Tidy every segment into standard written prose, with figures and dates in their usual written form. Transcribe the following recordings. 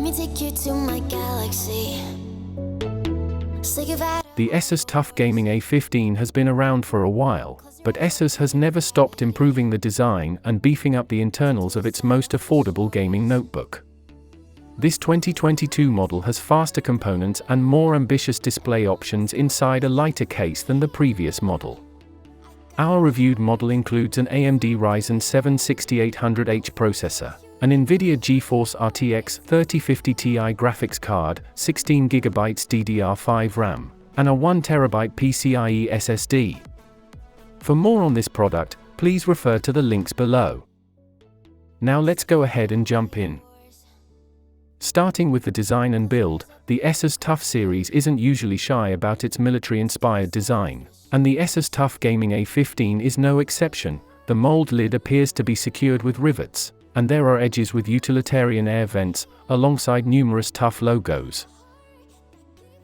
Let me take you to my galaxy. The Asus TUF Gaming A15 has been around for a while, but Asus has never stopped improving the design and beefing up the internals of its most affordable gaming notebook. This 2022 model has faster components and more ambitious display options inside a lighter case than the previous model. Our reviewed model includes an AMD Ryzen 7 6800H processor, an Nvidia GeForce RTX 3050 Ti graphics card, 16GB DDR5 RAM, and a 1TB PCIe SSD. For more on this product, please refer to the links below. Now let's go ahead and jump in. Starting with the design and build, the Asus TUF series isn't usually shy about its military-inspired design, and the Asus TUF Gaming A15 is no exception. The mold lid appears to be secured with rivets, and there are edges with utilitarian air vents, alongside numerous TUF logos.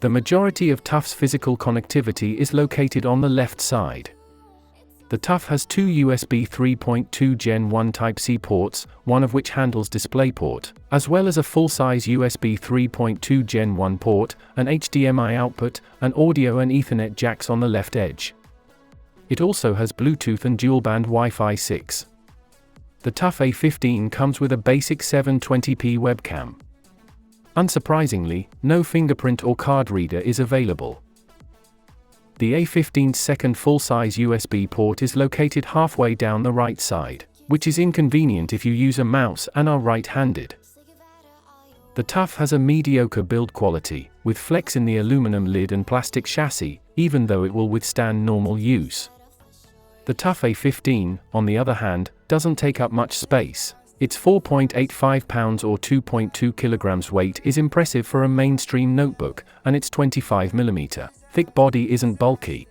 The majority of TUF's physical connectivity is located on the left side. The TUF has two USB 3.2 Gen 1 Type-C ports, one of which handles DisplayPort, as well as a full-size USB 3.2 Gen 1 port, an HDMI output, and audio and Ethernet jacks on the left edge. It also has Bluetooth and dual-band Wi-Fi 6. The TUF A15 comes with a basic 720p webcam. Unsurprisingly, no fingerprint or card reader is available. The A15's second full-size USB port is located halfway down the right side, which is inconvenient if you use a mouse and are right-handed. The TUF has a mediocre build quality, with flex in the aluminum lid and plastic chassis, even though it will withstand normal use. The TUF A15, on the other hand, doesn't take up much space. Its 4.85 pounds or 2.2 kilograms weight is impressive for a mainstream notebook, and its 25mm thick body isn't bulky.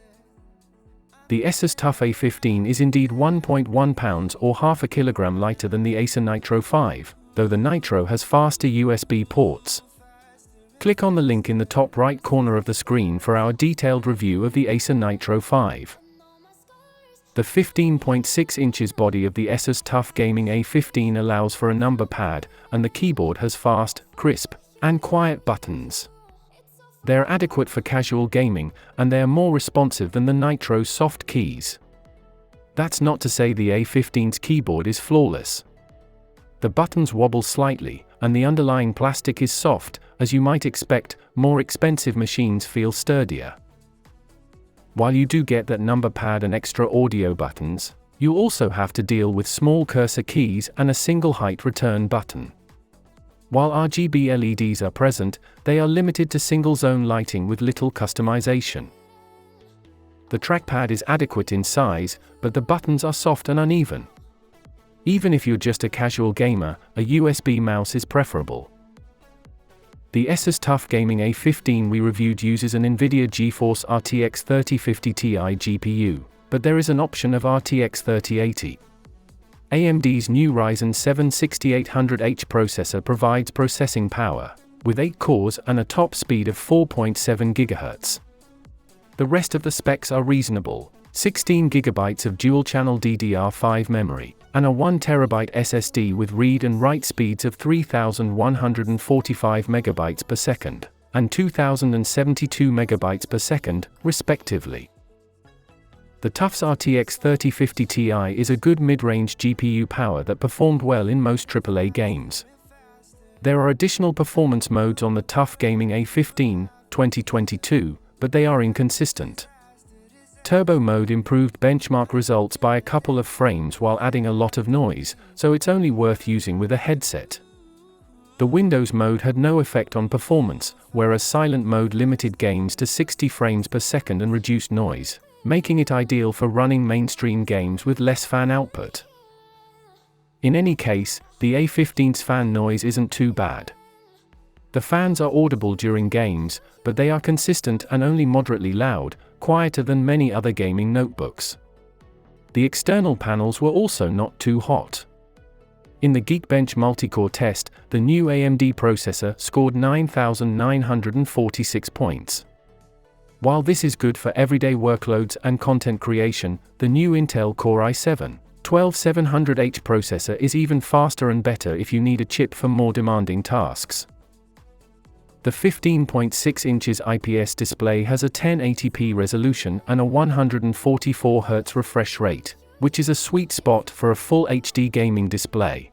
The Asus TUF A15 is indeed 1.1 pounds or half a kilogram lighter than the Acer Nitro 5, though the Nitro has faster USB ports. Click on the link in the top right corner of the screen for our detailed review of the Acer Nitro 5. The 15.6 inches body of the Asus TUF Gaming A15 allows for a number pad, and the keyboard has fast, crisp, and quiet buttons. They're adequate for casual gaming, and they are more responsive than the Nitro's soft keys. That's not to say the A15's keyboard is flawless. The buttons wobble slightly, and the underlying plastic is soft. As you might expect, more expensive machines feel sturdier. While you do get that number pad and extra audio buttons, you also have to deal with small cursor keys and a single height return button. While RGB LEDs are present, they are limited to single-zone lighting with little customization. The trackpad is adequate in size, but the buttons are soft and uneven. Even if you're just a casual gamer, a USB mouse is preferable. The Asus TUF Gaming A15 we reviewed uses an Nvidia GeForce RTX 3050 Ti GPU, but there is an option of RTX 3080. AMD's new Ryzen 7 6800H processor provides processing power, with 8 cores and a top speed of 4.7 GHz. The rest of the specs are reasonable: 16GB of dual-channel DDR5 memory, and a 1TB SSD with read and write speeds of 3145 MB per second, and 2072 MB per second, respectively. The TUF's RTX 3050 Ti is a good mid-range GPU power that performed well in most AAA games. There are additional performance modes on the TUF Gaming A15 2022, but they are inconsistent. Turbo mode improved benchmark results by a couple of frames while adding a lot of noise, so it's only worth using with a headset. The Windows mode had no effect on performance, whereas silent mode limited games to 60 frames per second and reduced noise, making it ideal for running mainstream games with less fan output. In any case, the A15's fan noise isn't too bad. The fans are audible during games, but they are consistent and only moderately loud, quieter than many other gaming notebooks. The external panels were also not too hot. In the Geekbench multi-core test, the new AMD processor scored 9,946 points. While this is good for everyday workloads and content creation, the new Intel Core i7-12700H processor is even faster and better if you need a chip for more demanding tasks. The 15.6 inches IPS display has a 1080p resolution and a 144Hz refresh rate, which is a sweet spot for a full HD gaming display.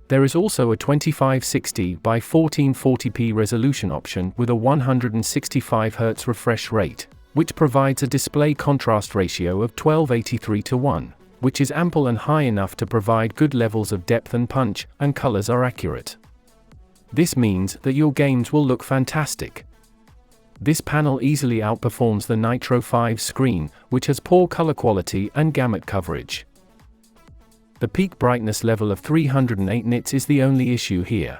There is also a 2560 by 1440p resolution option with a 165Hz refresh rate, which provides a display contrast ratio of 12:83:1, which is ample and high enough to provide good levels of depth and punch, and colors are accurate. This means that your games will look fantastic. This panel easily outperforms the Nitro 5 screen, which has poor color quality and gamut coverage. The peak brightness level of 308 nits is the only issue here.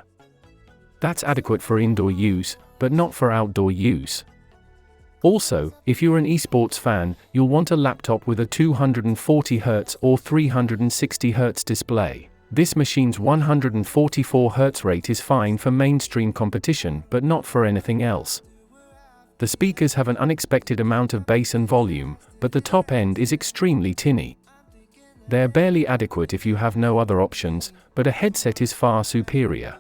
That's adequate for indoor use, but not for outdoor use. Also, if you're an esports fan, you'll want a laptop with a 240Hz or 360Hz display. This machine's 144Hz rate is fine for mainstream competition, but not for anything else. The speakers have an unexpected amount of bass and volume, but the top end is extremely tinny. They're barely adequate if you have no other options, but a headset is far superior.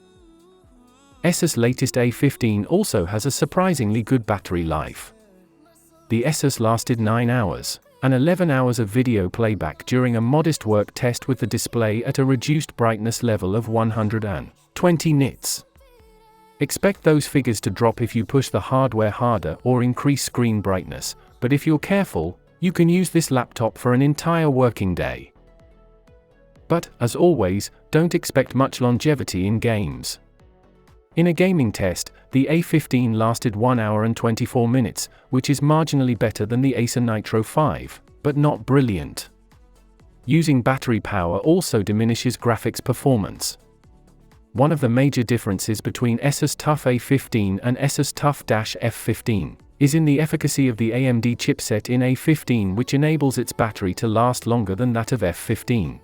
Asus latest A15 also has a surprisingly good battery life. The Asus lasted 9 hours, and 11 hours of video playback during a modest work test with the display at a reduced brightness level of 120 nits. Expect those figures to drop if you push the hardware harder or increase screen brightness, but if you're careful, you can use this laptop for an entire working day. But, as always, don't expect much longevity in games. In a gaming test, the A15 lasted 1 hour and 24 minutes, which is marginally better than the Acer Nitro 5, but not brilliant. Using battery power also diminishes graphics performance. One of the major differences between Asus TUF A15 and Asus TUF F15 is in the efficacy of the AMD chipset in A15, which enables its battery to last longer than that of F15.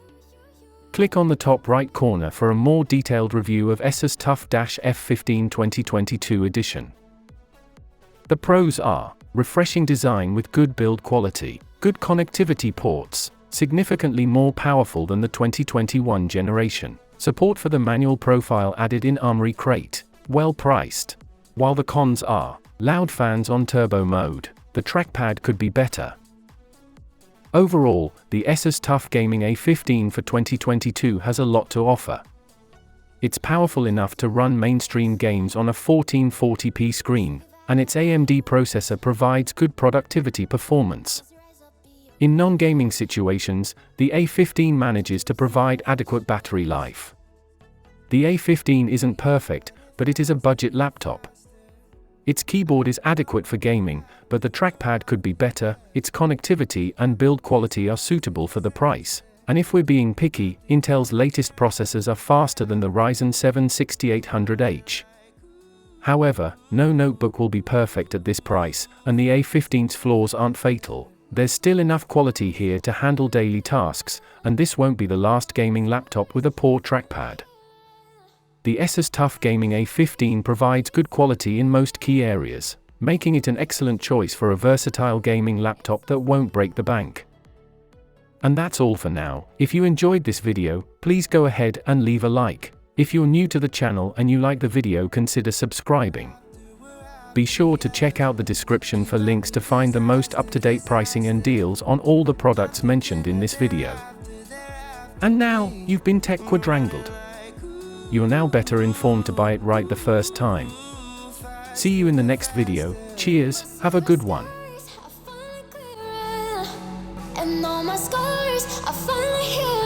Click on the top right corner for a more detailed review of Asus TUF F15 2022 edition. The pros are refreshing design with good build quality, good connectivity ports, significantly more powerful than the 2021 generation, support for the manual profile added in Armory Crate, well priced. While the cons are loud fans on turbo mode, the trackpad could be better. Overall, the Asus TUF Gaming A15 for 2022 has a lot to offer. It's powerful enough to run mainstream games on a 1440p screen, and its AMD processor provides good productivity performance. In non-gaming situations, the A15 manages to provide adequate battery life. The A15 isn't perfect, but it is a budget laptop. Its keyboard is adequate for gaming, but the trackpad could be better, its connectivity and build quality are suitable for the price, and if we're being picky, Intel's latest processors are faster than the Ryzen 7 6800H. However, no notebook will be perfect at this price, and the A15's flaws aren't fatal. There's still enough quality here to handle daily tasks, and this won't be the last gaming laptop with a poor trackpad. The Asus TUF Gaming A15 provides good quality in most key areas, making it an excellent choice for a versatile gaming laptop that won't break the bank. And that's all for now. If you enjoyed this video, please go ahead and leave a like. If you're new to the channel and you like the video, consider subscribing. Be sure to check out the description for links to find the most up-to-date pricing and deals on all the products mentioned in this video. And now, you've been tech quadrangled. You're now better informed to buy it right the first time. See you in the next video. Cheers, have a good one. And all my scars, I finally hear